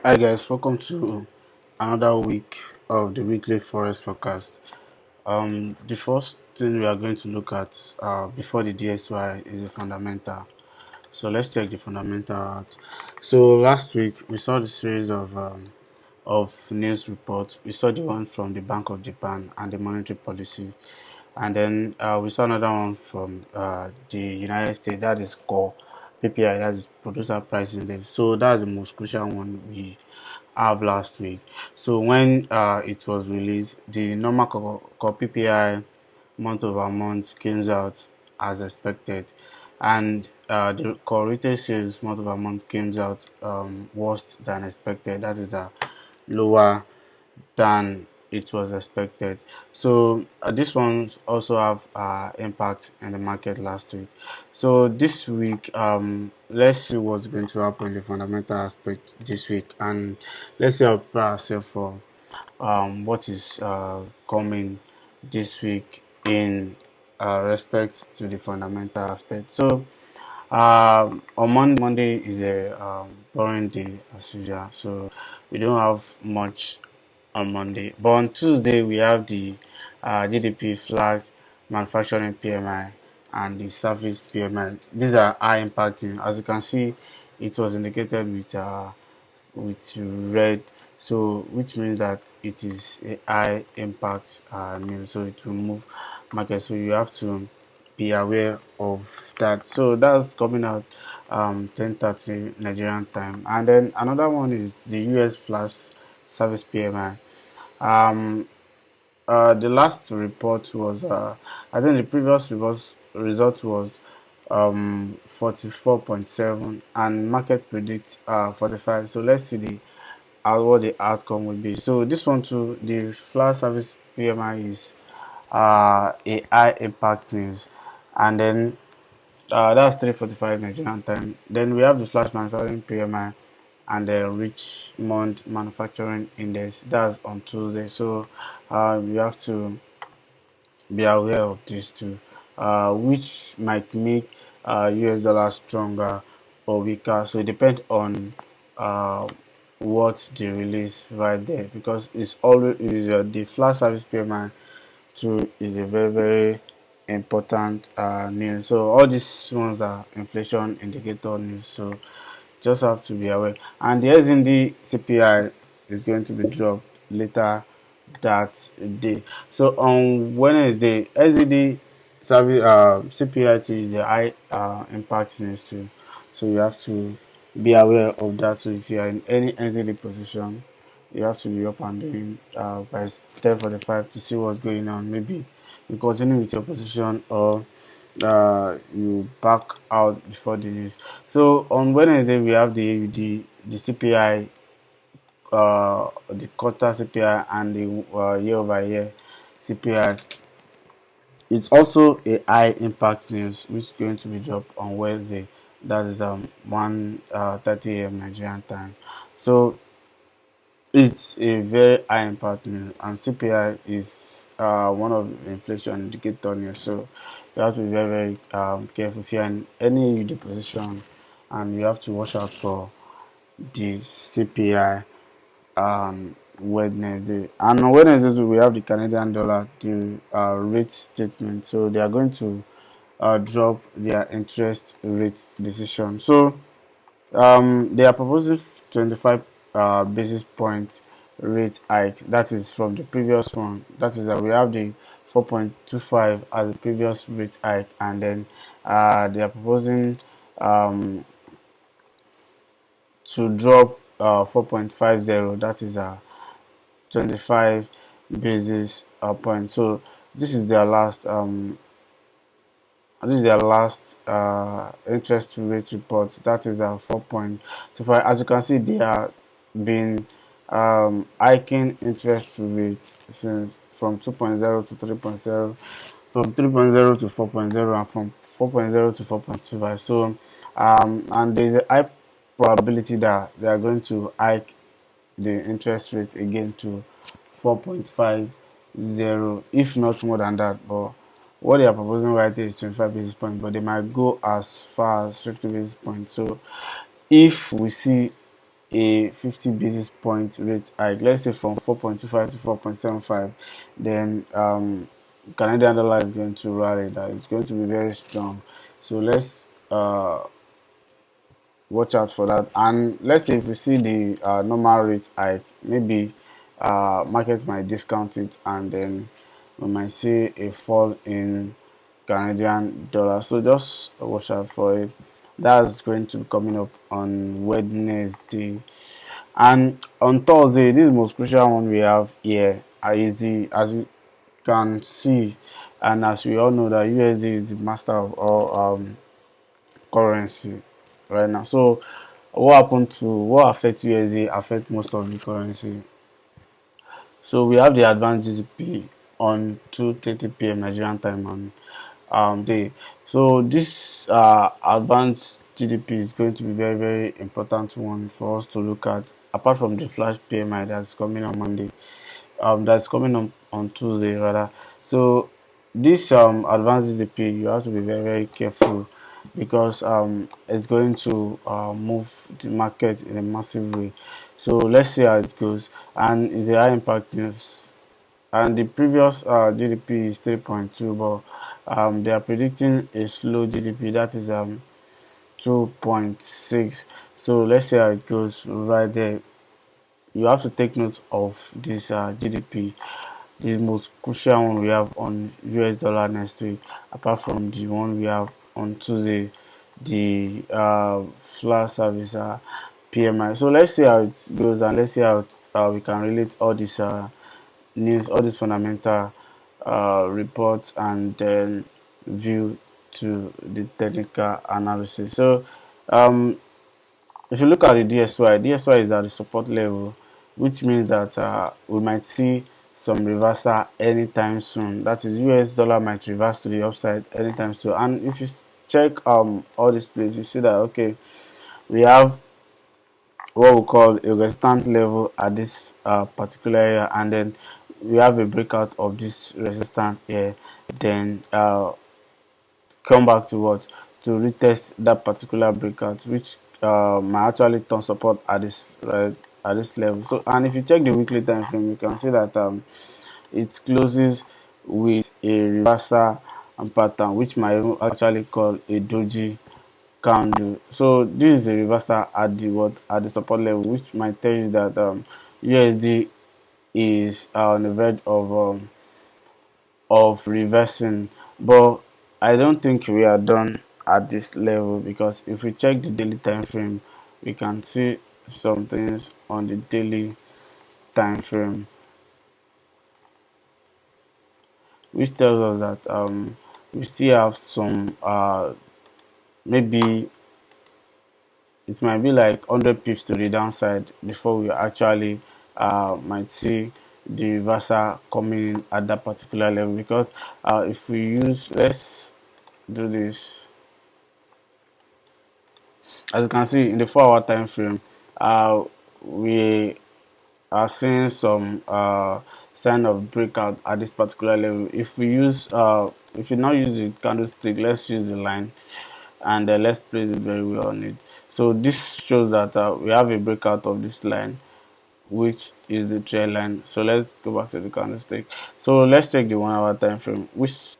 Hi guys, welcome to another week of the weekly Forex forecast. The first thing we are going to look at before the DSY is the fundamental. So let's check the fundamental out. So last week we saw the series of news reports. We saw the one from the Bank of Japan and the monetary policy, and then we saw another one from the United States. That is core PPI, that is producer price index. So that's the most crucial one we have last week. So when it was released, the normal core PPI month over month came out as expected, and the core retail sales month over month came out worse than expected. That is lower than it was expected. So this ones also have impact in the market last week. So this week, let's see what's going to happen in the fundamental aspect this week, and let's see how prepare ourselves for what is coming this week in respect to the fundamental aspect. So on Monday is a boring day as usual, so we don't have much on Monday. But on Tuesday we have the GDP flag, manufacturing PMI, and the service PMI. These are high impacting. As you can see, it was indicated with red, so which means that it is a high impact news, so it will move market, so you have to be aware of that. So that's coming out 10:30 Nigerian time. And then another one is the US flash service PMI. um the last report was I think the previous result was 44.7, and market predict 45. So let's see the what the outcome will be. So this one too, the flash service PMI is a high impact news, and then that's 3:45 Nigerian time. Then we have the flash manufacturing PMI and the Richmond manufacturing index. That's on Tuesday. So you have to be aware of these two, which might make US dollar stronger or weaker. So it depends on uh, what they release right there, because it's always the flash service PMI too is a very important news. So all these ones are inflation indicator news. So just have to be aware. And the SND CPI is going to be dropped later that day. So on Wednesday, SED service CPI too is a high impact news too. So you have to be aware of that. So if you are in any NZD position, you have to be up and doing by 10:45 to see what's going on. Maybe you continue with your position, or you back out before the news. So on Wednesday we have the AUD, the CPI, the quarter CPI, and the year over year CPI. It's also a high impact news which is going to be dropped on Wednesday. That is 1:30 a.m. Nigerian time. So it's a very high impact news, and CPI is one of the inflation indicator news. So you have to be very careful if you're in any UD position, and you have to watch out for the CPI Wednesday. And on Wednesday we have the Canadian dollar, the rate statement. So they are going to drop their interest rate decision. So they are proposing 25 basis point rate hike. That is from the previous one. That is that we have the 4.25 as the previous rate hike, and then they are proposing to drop 4.50. That is 25 basis point. So this is their last interest rate report. That is 4.25. As you can see, they are been hiking interest rates since from 2.0 to 3.0, from 3.0 to 4.0, and from 4.0 to 4.25. So and there's a high probability that they are going to hike the interest rate again to 4.50, if not more than that. But what they are proposing right there is 25 basis points, but they might go as far as 50 basis points. So if we see a 50 basis point rate hike, let's say from 4.25 to 4.75, then Canadian dollar is going to rally. That is going to be very strong. So let's watch out for that. And let's say if we see the normal rate hike, maybe markets might discount it, and then we might see a fall in Canadian dollar. So just watch out for it. That's going to be coming up on Wednesday. And on Thursday, this is the most crucial one we have here. Easy as you can see, and as we all know, that USD is the master of all currency right now. So what affects USD affect most of the currency. So we have the advanced GDP on 2:30 p.m. Nigerian time on day. So this advanced GDP is going to be very important one for us to look at. Apart from the flash PMI that's coming on Monday, that's coming on Tuesday rather. So this advanced GDP, you have to be very careful, because it's going to move the market in a massive way. So let's see how it goes, and it's a high impact news. And the previous GDP is 3.2, but they are predicting a slow GDP, that is 2.6. So let's see how it goes right there. You have to take note of this GDP, the most crucial one we have on US dollar next week, apart from the one we have on Tuesday, the flash service PMI. So let's see how it goes, and let's see how we can relate all these news, all these fundamental reports, and then view to the technical analysis. So if you look at the DSY is at the support level, which means that we might see some reversal anytime soon. That is, US dollar might reverse to the upside anytime soon. And if you check all these places, you see that okay, we have what we call a resistance level at this particular area, and then we have a breakout of this resistance here, then come back to what, to retest that particular breakout, which might actually turn support at this at this level. So, and if you check the weekly time frame, you can see that it closes with a reversal pattern, which might even actually call a doji candle. So this is a reversal at the what, at the support level, which might tell you that USD is on the verge of reversing. But I don't think we are done at this level, because if we check the daily time frame, we can see some things on the daily time frame, which tells us that we still have some maybe it might be like 100 pips to the downside before we actually might see the reversal coming in at that particular level. Because if we use, let's do this, as you can see in the 4-hour time frame, we are seeing some sign of breakout at this particular level. If we use if you not use the candlestick, let's use the line, and let's place it very well on it. So this shows that we have a breakout of this line, which is the trend line. So let's go back to the candlestick. So let's check the 1-hour time frame, which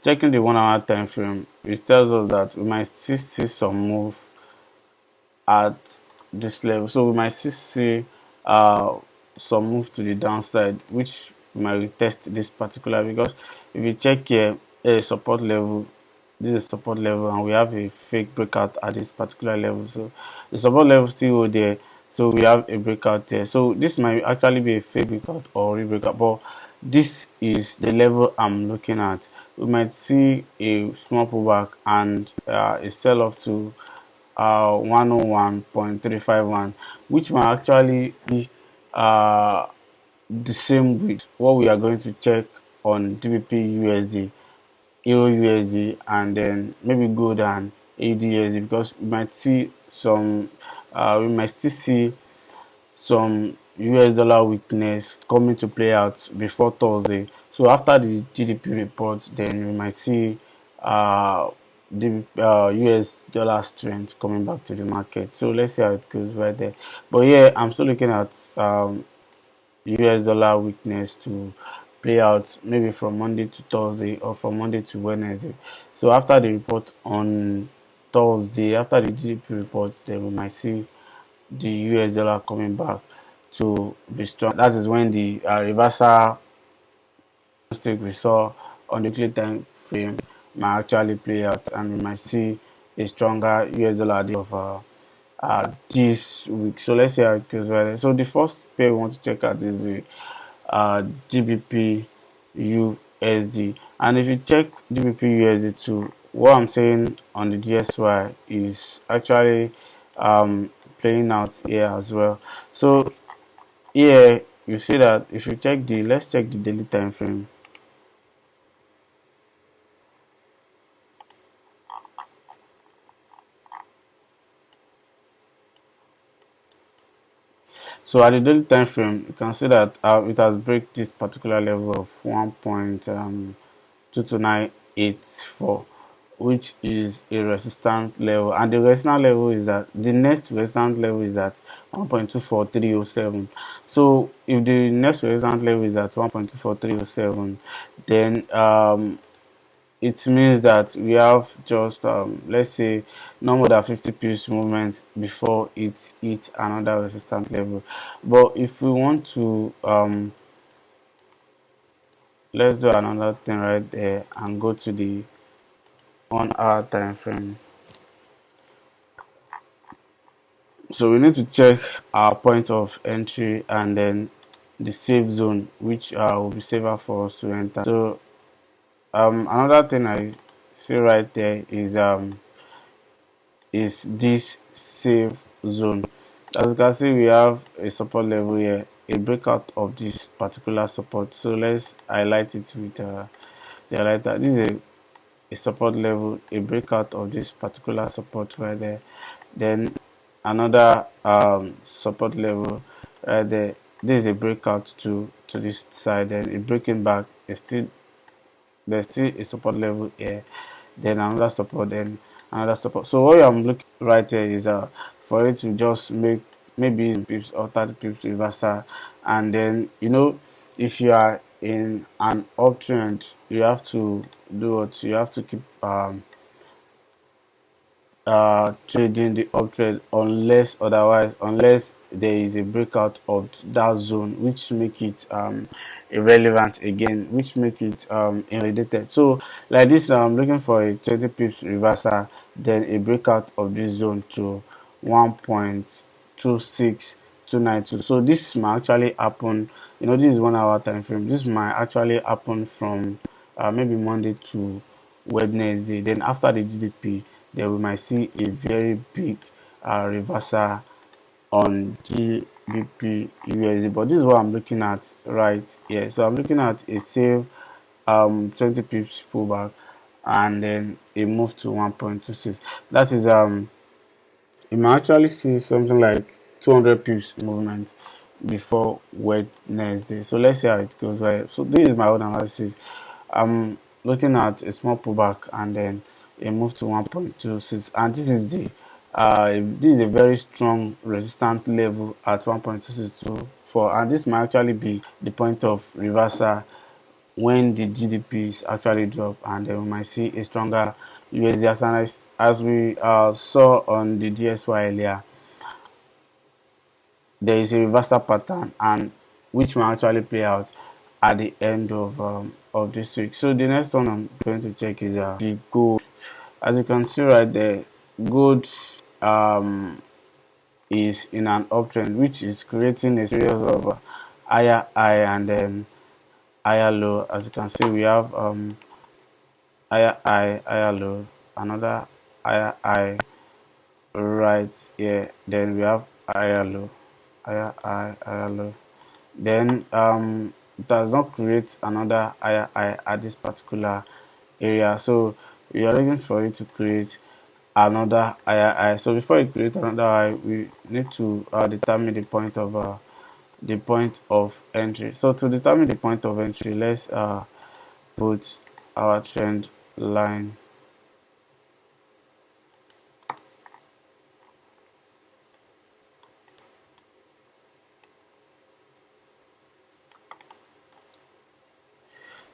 checking the 1-hour time frame, it tells us that we might still see some move at this level. So we might still see some move to the downside, which might retest this particular, because if you check here, a support level, this is support level, and we have a fake breakout at this particular level. So the support level still there, so we have a breakout there. So this might actually be a fake breakout or rebreakout, but this is the level I'm looking at. We might see a small pullback and a sell off to 101.351, which might actually be the same with what we are going to check on DBP USD, Euro USD, and then maybe gold and AUD, because we might see some we might still see some US dollar weakness coming to play out before Thursday. So after the GDP report, then we might see the US dollar strength coming back to the market. So let's see how it goes right there. But yeah, I'm still looking at US dollar weakness to play out maybe from Monday to Thursday or from Monday to Wednesday. So after the report on Thursday, after the GDP report, then we might see the US dollar coming back to be strong. That is when the reversal mistake we saw on the weekly time frame might actually play out, and we might see a stronger US dollar of this week. So let's see how it goes. Right. So the first pair we want to check out is the GBP USD, and if you check GBP USD too, what I'm saying on the DSY is actually playing out here as well. So here you see that if you check the let's check the daily time frame. So at the daily time frame, you can see that it has break this particular level of 1.22984, which is a resistance level, and the resistance level is that the next resistance level is at 1.24307. So if the next resistance level is at 1.24307, then it means that we have just let's say no more than 50 pips movement before it hits another resistance level. But if we want to let's do another thing right there and go to the 1 hour time frame. So we need to check our point of entry and then the safe zone, which will be safer for us to enter. So another thing I see right there is this safe zone. As you can see, we have a support level here, a breakout of this particular support. So let's highlight it with the highlighter. This is a support level, a breakout of this particular support right there. Then another support level right there. This is a breakout to this side, and a breaking back is still there's still a support level here, then another support, then another support. So what I'm looking right here is for it to just make maybe pips or 30 pips reversal, and then if you are in an uptrend, you have to do what you have to keep trading the uptrend unless there is a breakout of that zone, which make it irrelevant again, which make it invalidated. So like this, I'm looking for a 20 pips reversal, then a breakout of this zone to 1.26292. So this might actually happen, this is 1 hour time frame. This might actually happen from maybe Monday to Wednesday. Then after the GDP, then we might see a very big reversal on GBP USD. But this is what I'm looking at right here. So I'm looking at a safe 20 pips pullback and then a move to 1.26. That is you might actually see something like 200 pips movement before Wednesday. So let's see how it goes. Right. So this is my own analysis. I'm looking at a small pullback and then a move to 1.26, and this is a very strong resistance level at 1.2624, and this might actually be the point of reversal when the GDP is actually drop, and then we might see a stronger USD as we saw on the DSY earlier. There is a reversal pattern, and which might actually play out at the end of this week. So the next one I'm going to check is the gold. As you can see right there, gold is in an uptrend, which is creating a series of higher high and then higher low. As you can see, we have higher high, higher low, another higher high right here. Then we have higher low, higher high, higher low. Then it does not create another higher high at this particular area. So we are looking for it to create another higher high. So before it creates another high, we need to determine the point of the point of entry. So to determine the point of entry, let's put our trend line.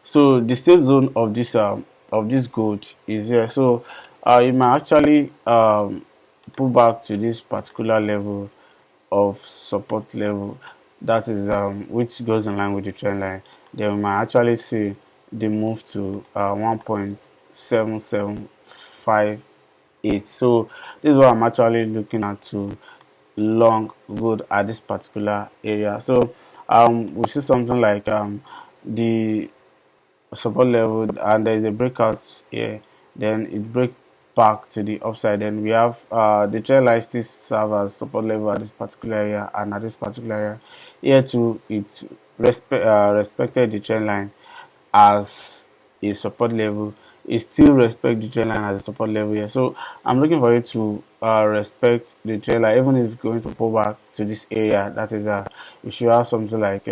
So the safe zone of this gold is here. So you might actually pull back to this particular level of support level, that is which goes in line with the trend line. Then we might actually see the move to 1.7758. So this is what I'm actually looking at to long gold at this particular area. So we see something like the support level, and there is a breakout here, then it break back to the upside. Then we have the trend line still serve as support level at this particular area, and at this particular area here too it respected the trend line as a support level. It still respect the trend line as a support level here. So I'm looking for it to respect the trend line, even if it's going to pull back to this area. That is we should have something like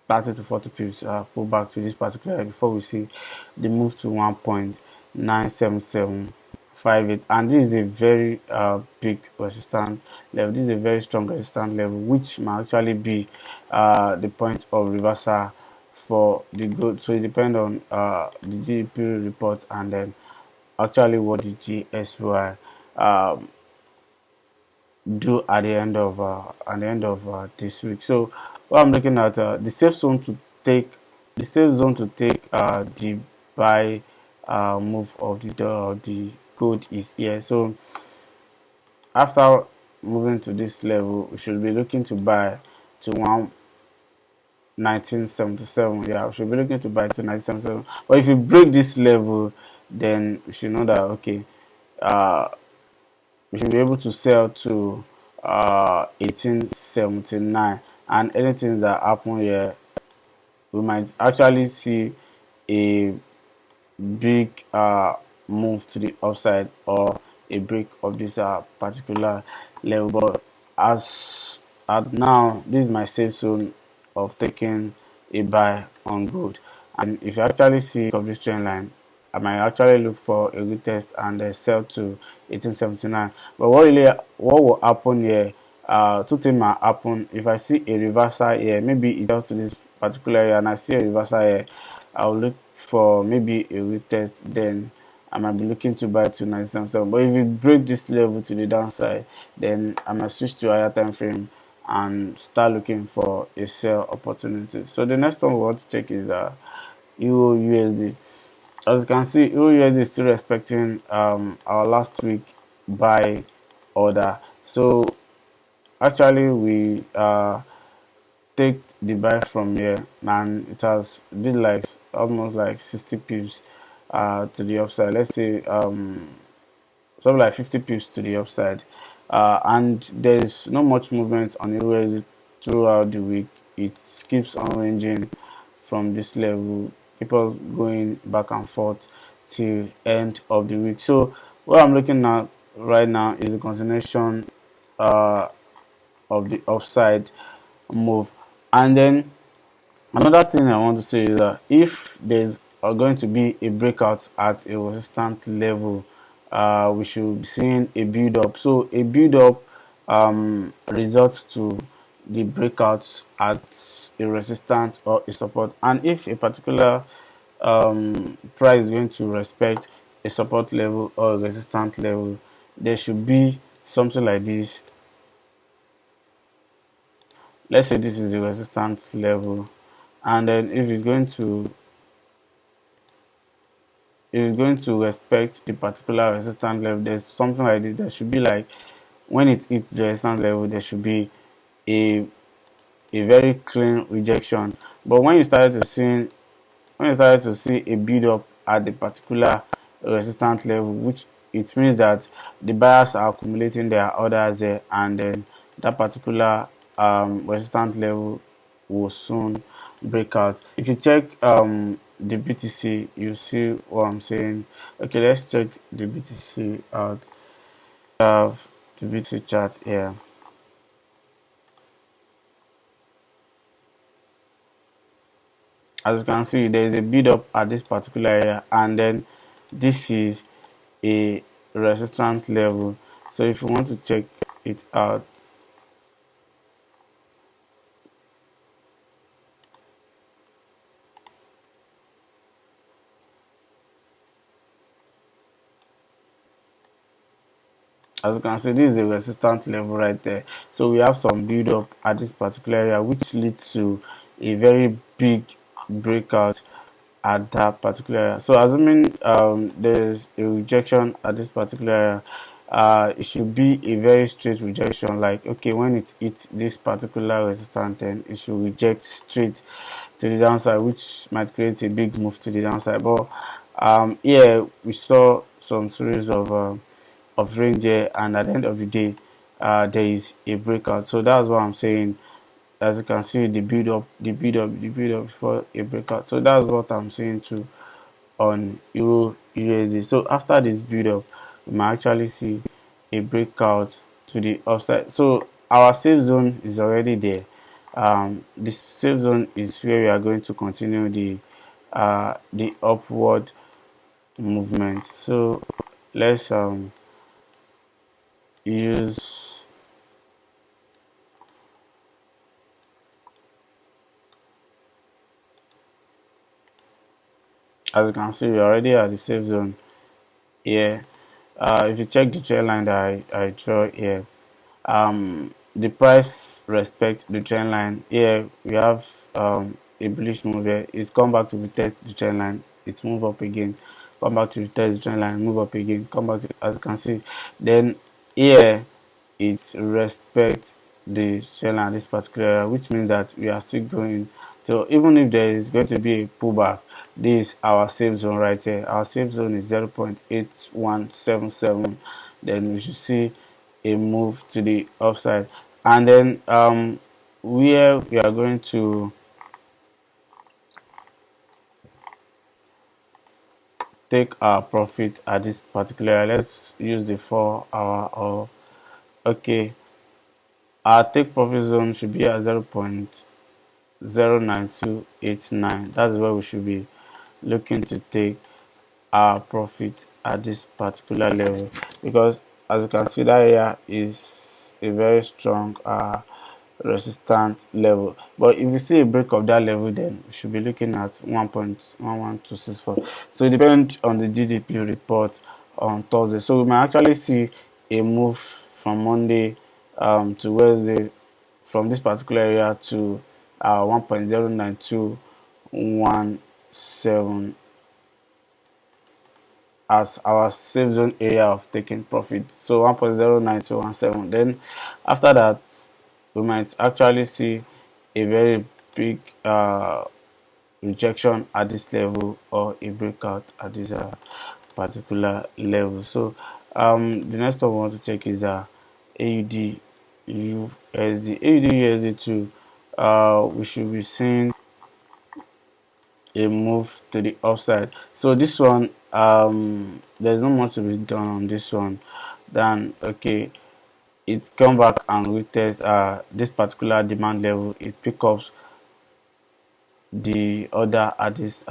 30 to 40 pips pull back to this particular area before we see the move to 1.97758. And this is a very big resistance level. This is a very strong resistance level, which might actually be the point of reversal for the gold. So it depends on the GDP report, and then actually what the GSY do at the end of this week. So what I'm looking at, the safe zone to take the buy move of the gold is here. So after moving to this level, we should be looking to buy to 1977. Yeah, we should be looking to buy to 1977. But if you break this level, then we should know that okay, uh we should be able to sell to 1879, and anything that happen here, we might actually see a big move to the upside or a break of this particular level. But as at now, this is my safe zone of taking a buy on gold. And if you actually see of this trend line, I might actually look for a good test and sell to 1879. But what will happen here? Two things might happen. If I see a reversal here, maybe it goes to this particular area, and I see a reversal here, I'll look for maybe a retest. Then I might be looking to buy to 977. But if you break this level to the downside, then I might switch to a higher time frame and start looking for a sell opportunity. So the next one we want to check is Euro USD. As you can see, Euro USD is still respecting our last week buy order. So actually we take the buy from here, and it has been like almost like 60 pips to the upside. Let's say something like 50 pips to the upside, and there's not much movement on Euro throughout the week. It keeps on ranging from this level, people going back and forth till end of the week. So what I'm looking at right now is a continuation of the upside move. And then another thing I want to say is that if there's going to be a breakout at a resistant level, we should be seeing a build up. So a build up results to the breakouts at a resistance or a support. And if a particular price is going to respect a support level or a resistance level, there should be something like this. Let's say this is the resistance level, and then if it's going to respect the particular resistance level, there's something like this. There should be like, when it hits the resistance level, there should be a very clean rejection. But when you started to see a build up at the particular resistance level, which it means that the buyers are accumulating their orders there, and then that particular resistance level will soon break out. If you check the BTC, you see what I'm saying. Okay, let's check the BTC out. I have the BTC chart here. As you can see, there is a build up at this particular area, and then this is a resistance level. So if you want to check it out, as you can see, this is a resistance level right there. So we have some build up at this particular area, which leads to a very big breakout at that particular area. So assuming there's a rejection at this particular area, it should be a very straight rejection. Like, okay, when it hits this particular resistance, then it should reject straight to the downside, which might create a big move to the downside. But yeah, we saw some series of range here, and at the end of the day, there is a breakout. So that's what I'm saying. As you can see, the build up, before a breakout. So that's what I'm saying too on Euro USD. So after this build up, we might actually see a breakout to the upside. So our safe zone is already there. This safe zone is where we are going to continue the upward movement. So let's use, as you can see, we already at the safe zone here. If you check the trend line that I draw here, the price respect the trend line. Here we have a bullish move here. It's come back to retest the trend line, it's move up again, come back to retest the trend line, move up again, come back to, as you can see. Then here it respect the trend line, this particular area, which means that we are still going. So even if there is going to be a pullback, this is our safe zone right here. Our safe zone is 0.8177. Then we should see a move to the upside, and then where we are going to take our profit at this particular, let's use the 4 hour, or okay, our take profit zone should be at 0.09289. That's where we should be looking to take our profit at this particular level, because as you can see, that area is a very strong resistance level. But if you see a break of that level, then we should be looking at 1.11264. So it depends on the GDP report on Thursday. So we might actually see a move from Monday to Wednesday from this particular area to 1.09217 as our safe zone area of taking profit. So 1.09217. Then after that, we might actually see a very big rejection at this level, or a breakout at this particular level. So the next one we want to check is AUD USD. AUD USD too, we should be seeing a move to the upside. So this one, there's not much to be done on this one than, okay, it come back and retest this particular demand level, it pick up the order at this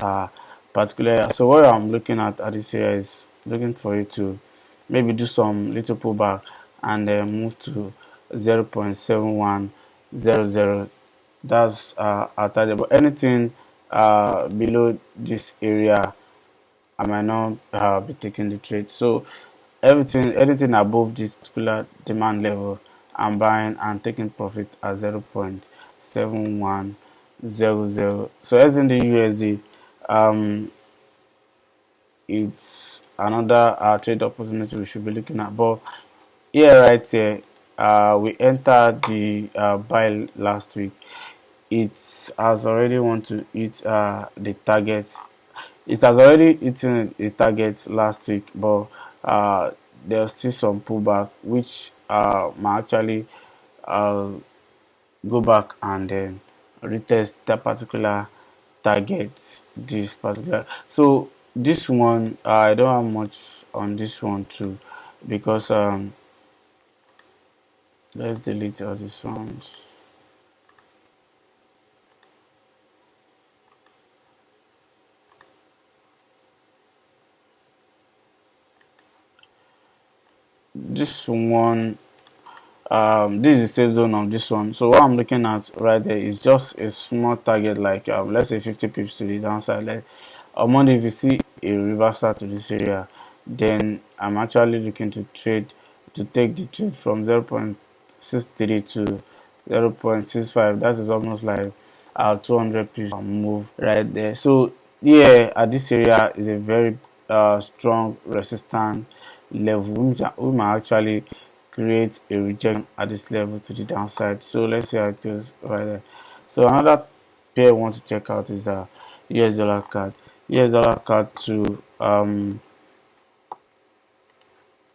particular area. So what I'm looking at this area is looking for it to maybe do some little pullback and then move to 0.7100. That's our target. But anything below this area, I might not be taking the trade. So anything above this particular demand level, I'm buying and taking profit at 0.7100. So as in the USD, it's another trade opportunity we should be looking at. But here, right here, we entered the buy last week. It has already want to hit the target. It has already eaten the target last week, but there's still some pullback, which might actually uh, go back and then retest that particular target. This particular, so this one, I don't have much on this one too, because let's delete all these ones. this one, this is the safe zone of this one. So what I'm looking at right there is just a small target, like let's say 50 pips to the downside. Like on Monday, if you see a reversal to this area, then I'm actually looking to take the trade from 0.63 to 0.65. That is almost like 200 pips move right there. So yeah, at this area is a very strong resistance level, we might actually create a rejection at this level to the downside. So let's see how it goes right there. So another pair I want to check out is the US dollar card. US dollar card to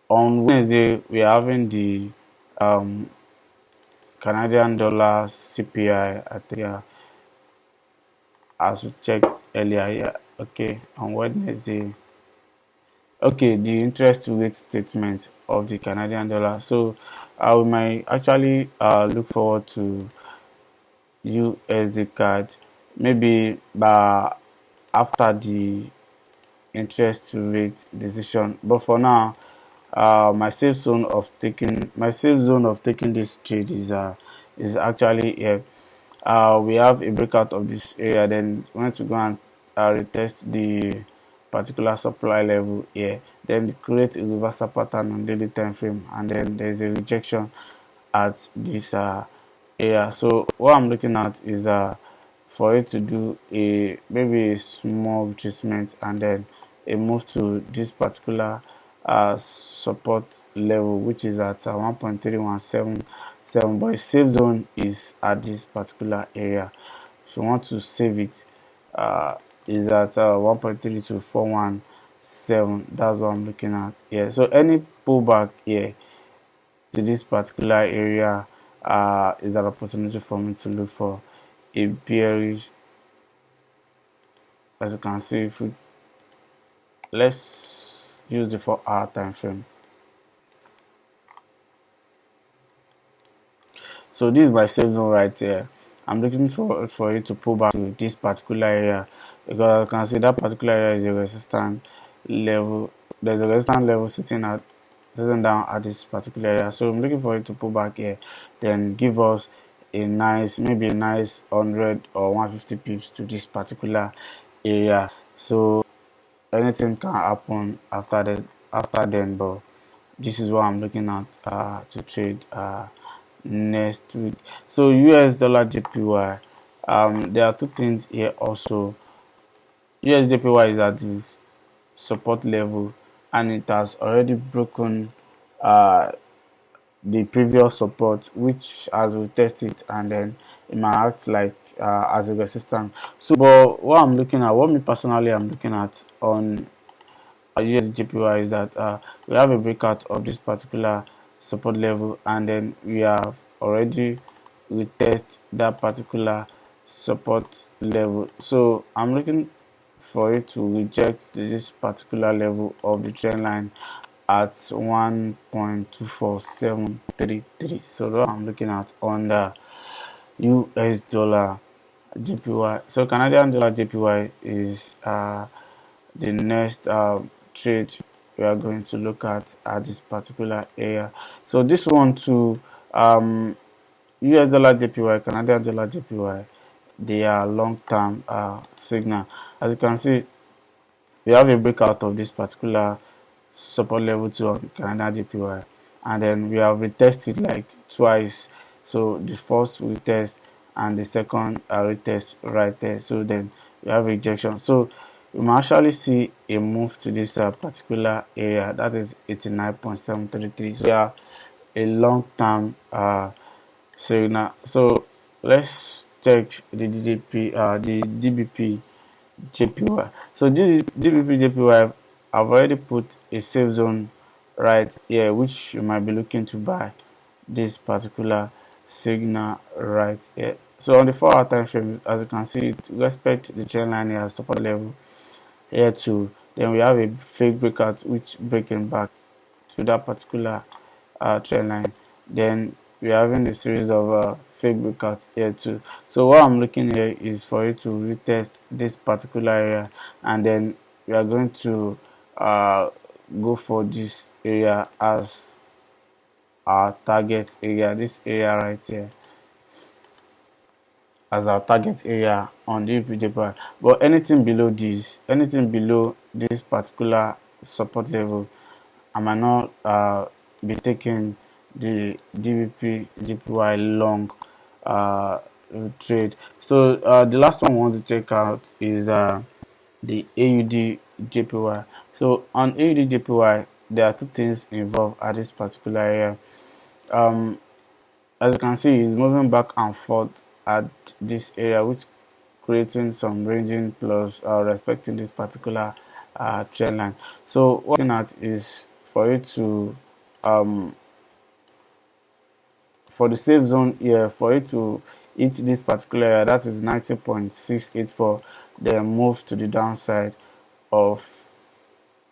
on Wednesday we are having the um Canadian dollar CPI. I think as we checked earlier. Yeah, okay, on Wednesday. Okay, the interest rate statement of the Canadian dollar. So we might actually look forward to USD card maybe by after the interest rate decision. But for now, my safe zone of taking this trade is actually here. We have a breakout of this area, then we want to go and retest the particular supply level here, then create a reversal pattern on daily time frame, and then there's a rejection at this area. So what I'm looking at is for it to do a maybe a small retracement and then a move to this particular support level, which is at 1.3177, but a safe zone is at this particular area. If you want to save it, is at 1.32417. That's what I'm looking at. Yeah, so any pullback here to this particular area is an opportunity for me to look for a bearish. As you can see, if we let's use the 4-hour time frame. So this is my safe zone right here. I'm looking for it to pull back to this particular area, because I can see that particular area is a resistance level. There's a resistance level sitting down at this particular area. So I'm looking for it to pull back here, then give us maybe a nice 100 or 150 pips to this particular area. So anything can happen after then, but this is what I'm looking at to trade next week. So US dollar JPY, there are two things here also. US JPY is at the support level and it has already broken the previous support, which as we test it, and then it might act like as a resistance. So but what me personally I'm looking at on US JPY is that we have a breakout of this particular support level, and then we have already retest that particular support level. So I'm looking for it to reject this particular level of the trend line at 1.24733. So that I'm looking at on the US dollar JPY. So Canadian dollar JPY is the next trade we are going to look at this particular area. So this one too, US dollar JPY, Canadian dollar JPY, they are long-term signal. As you can see, we have a breakout of this particular support level 2 on Canadian JPY, and then we have retested like twice. So the first retest and the second retest right there. So then we have rejection. So we might actually see a move to this particular area, that is 89.733. So we are a long-term signal. So let's check the DBP JPY. So this DBP JPY, I've already put a safe zone right here, which you might be looking to buy this particular signal right here. So on the 4-hour time frame, as you can see, it respect the trend line here, support level here too. Then we have a fake breakout which breaking back to that particular trend line. Then we're having a series of fake breakouts here too. So what I'm looking here is for it to retest this particular area, and then we are going to go for this area as our target area, this area right here, as our target area on the UPJ. But anything below this particular support level, I might not be taking the DVP JPY long trade. So the last one we want to check out is the AUD JPY. So on AUD JPY, there are two things involved at this particular area. As you can see, it's moving back and forth at this area, which creating some ranging plus respecting this particular trend line. So what we're looking at is for it to for the safe zone here, for it to hit this particular area, that is 90.684, then move to the downside of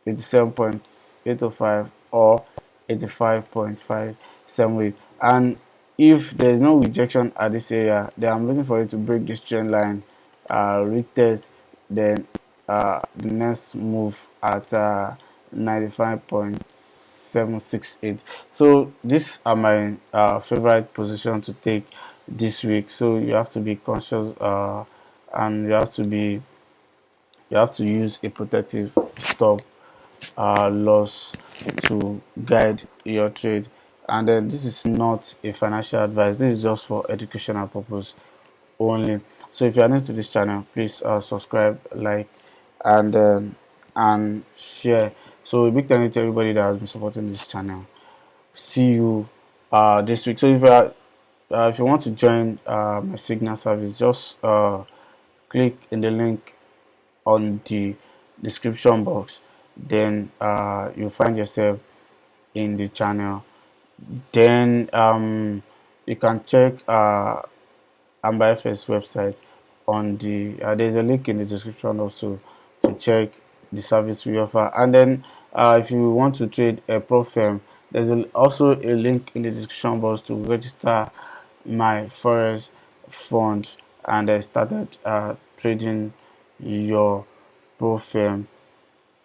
87.805 or 85.578. And if there is no rejection at this area, then I'm looking for it to break this trend line, retest, then the next move at 95.768. So these are my favorite position to take this week. So you have to be conscious, and you have to use a protective stop loss to guide your trade. And then this is not a financial advice, this is just for educational purpose only. So if you are new to this channel, please subscribe, like, and share. So a big thank you to everybody that has been supporting this channel. See you this week. So if you want to join my signal service, just click in the link on the description box, then you'll find yourself in the channel. Then you can check Ambafx website on the there's a link in the description also to check the service we offer. And then if you want to trade a pro firm, there's also a link in the description box to register my Forex fund, and I started trading your pro firm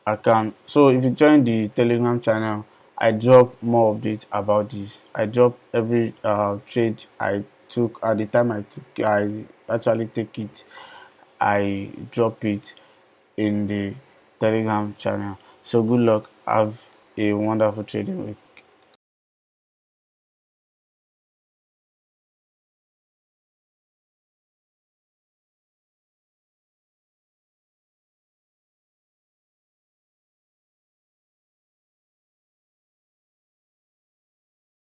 account. So if you join the Telegram channel, I drop more updates about this. I drop every trade I took at the time I actually take it. I drop it in the Telegram channel. So good luck. Have a wonderful trading week.